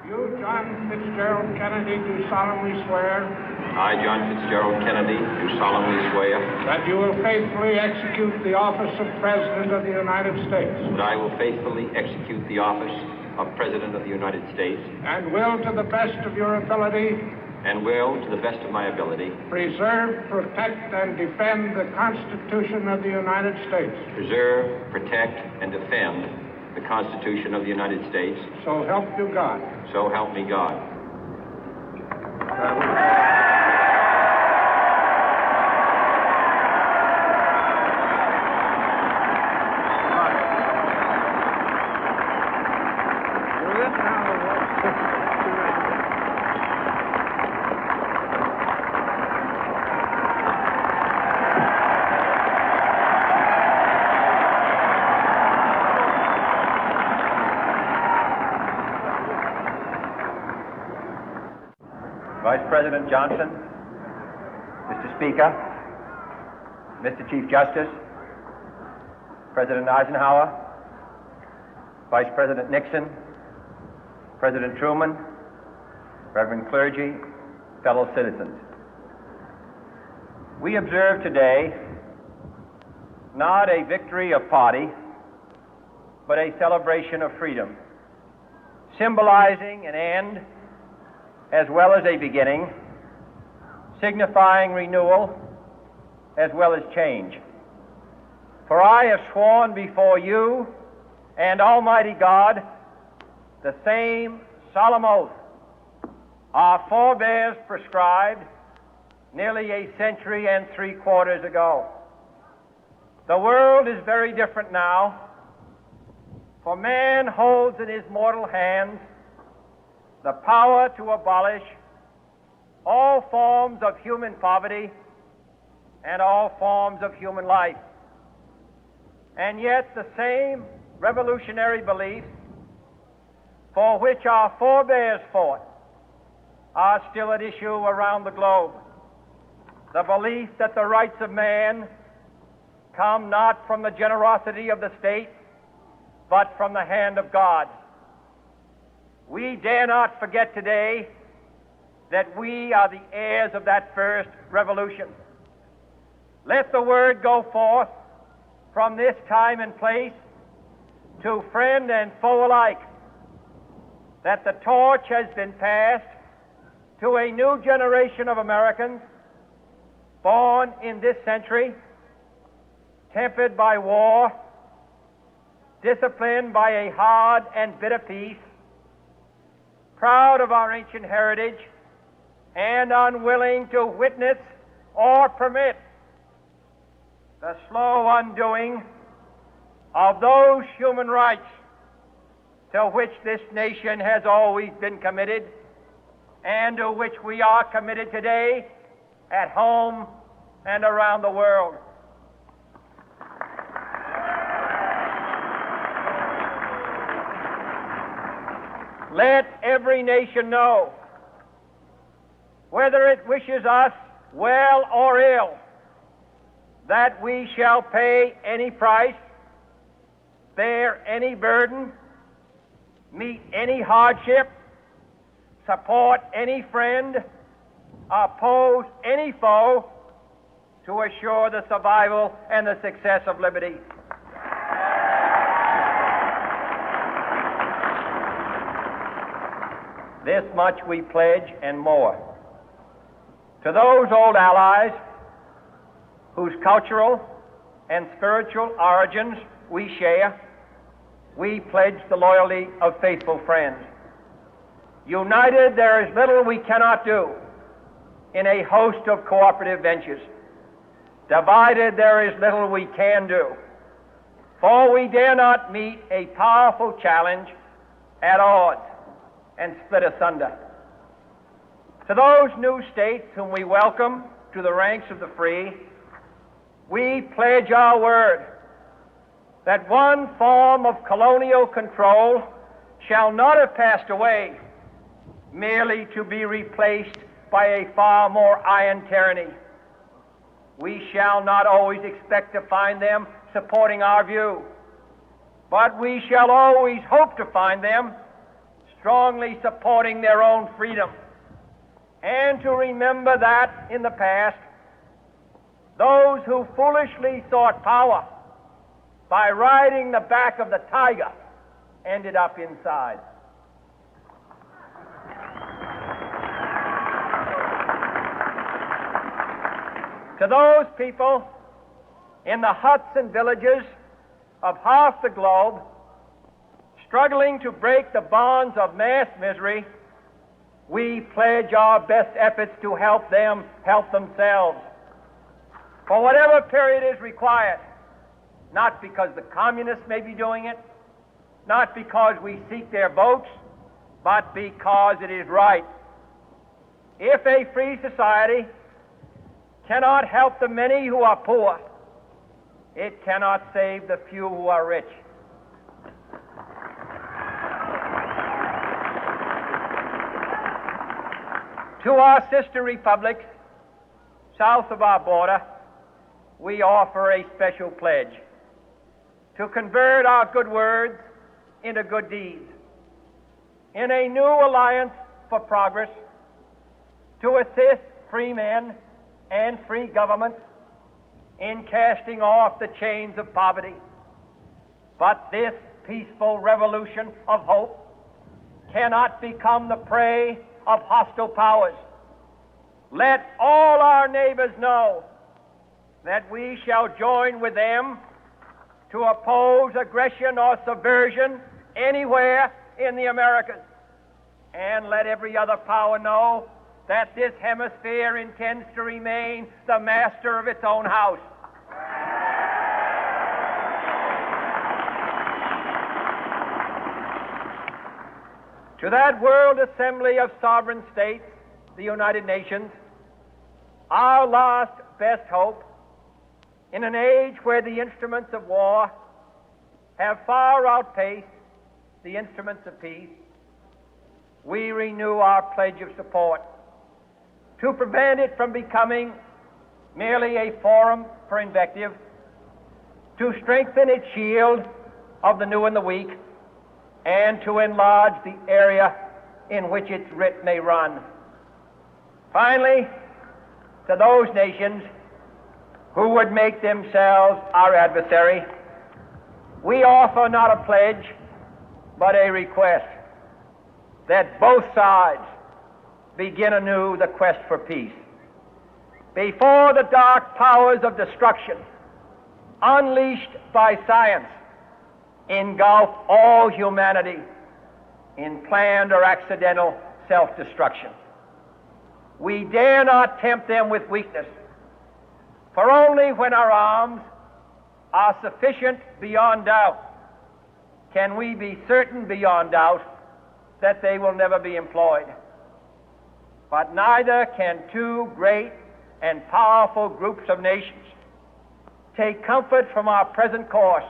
You, John Fitzgerald Kennedy, do solemnly swear I, John Fitzgerald Kennedy, do solemnly swear that you will faithfully execute the office of President of the United States that I will faithfully execute the office of President of the United States and will, to the best of your ability, and will, to the best of my ability, preserve, protect, and defend the Constitution of the United States. preserve, protect, and defend the Constitution of the United States. So help you God. So help me God. Vice President Johnson, Mr. Speaker, Mr. Chief Justice, President Eisenhower, Vice President Nixon, President Truman, Reverend clergy, fellow citizens. We observe today not a victory of party, but a celebration of freedom, symbolizing an end as well as a beginning, signifying renewal as well as change. For I have sworn before you and Almighty God the same solemn oath our forebears prescribed nearly a century and 3/4 ago. The world is very different now, for man holds in his mortal hands the power to abolish all forms of human poverty and all forms of human life. And yet the same revolutionary beliefs for which our forebears fought are still at issue around the globe. The belief that the rights of man come not from the generosity of the state, but from the hand of God. We dare not forget today that we are the heirs of that first revolution. Let the word go forth from this time and place to friend and foe alike that the torch has been passed to a new generation of Americans born in this century, tempered by war, disciplined by a hard and bitter peace, proud of our ancient heritage, and unwilling to witness or permit the slow undoing of those human rights to which this nation has always been committed and to which we are committed today at home and around the world. Let every nation know, whether it wishes us well or ill, that we shall pay any price, bear any burden, meet any hardship, support any friend, oppose any foe to assure the survival and the success of liberty. This much we pledge and more. To those old allies whose cultural and spiritual origins we share, we pledge the loyalty of faithful friends. United, there is little we cannot do in a host of cooperative ventures. Divided, there is little we can do, for we dare not meet a powerful challenge at odds and split asunder. To those new states whom we welcome to the ranks of the free, we pledge our word that one form of colonial control shall not have passed away, merely to be replaced by a far more iron tyranny. We shall not always expect to find them supporting our view, but we shall always hope to find them strongly supporting their own freedom, and to remember that in the past, those who foolishly sought power by riding the back of the tiger ended up inside. To those people in the huts and villages of half the globe struggling to break the bonds of mass misery, we pledge our best efforts to help them help themselves for whatever period is required, not because the communists may be doing it, not because we seek their votes, but because it is right. If a free society cannot help the many who are poor, it cannot save the few who are rich. To our sister republics south of our border, we offer a special pledge to convert our good words into good deeds, in a new alliance for progress, to assist free men and free governments in casting off the chains of poverty. But this peaceful revolution of hope cannot become the prey of hostile powers. Let all our neighbors know that we shall join with them to oppose aggression or subversion anywhere in the Americas. And let every other power know that this hemisphere intends to remain the master of its own house. To that World Assembly of Sovereign States, the United Nations, our last best hope, in an age where the instruments of war have far outpaced the instruments of peace, we renew our pledge of support to prevent it from becoming merely a forum for invective, to strengthen its shield of the new and the weak, and to enlarge the area in which its writ may run. Finally, to those nations who would make themselves our adversary, we offer not a pledge, but a request that both sides begin anew the quest for peace. Before the dark powers of destruction, unleashed by science, engulf all humanity in planned or accidental self-destruction, we dare not tempt them with weakness, for only when our arms are sufficient beyond doubt can we be certain beyond doubt that they will never be employed. But neither can two great and powerful groups of nations take comfort from our present course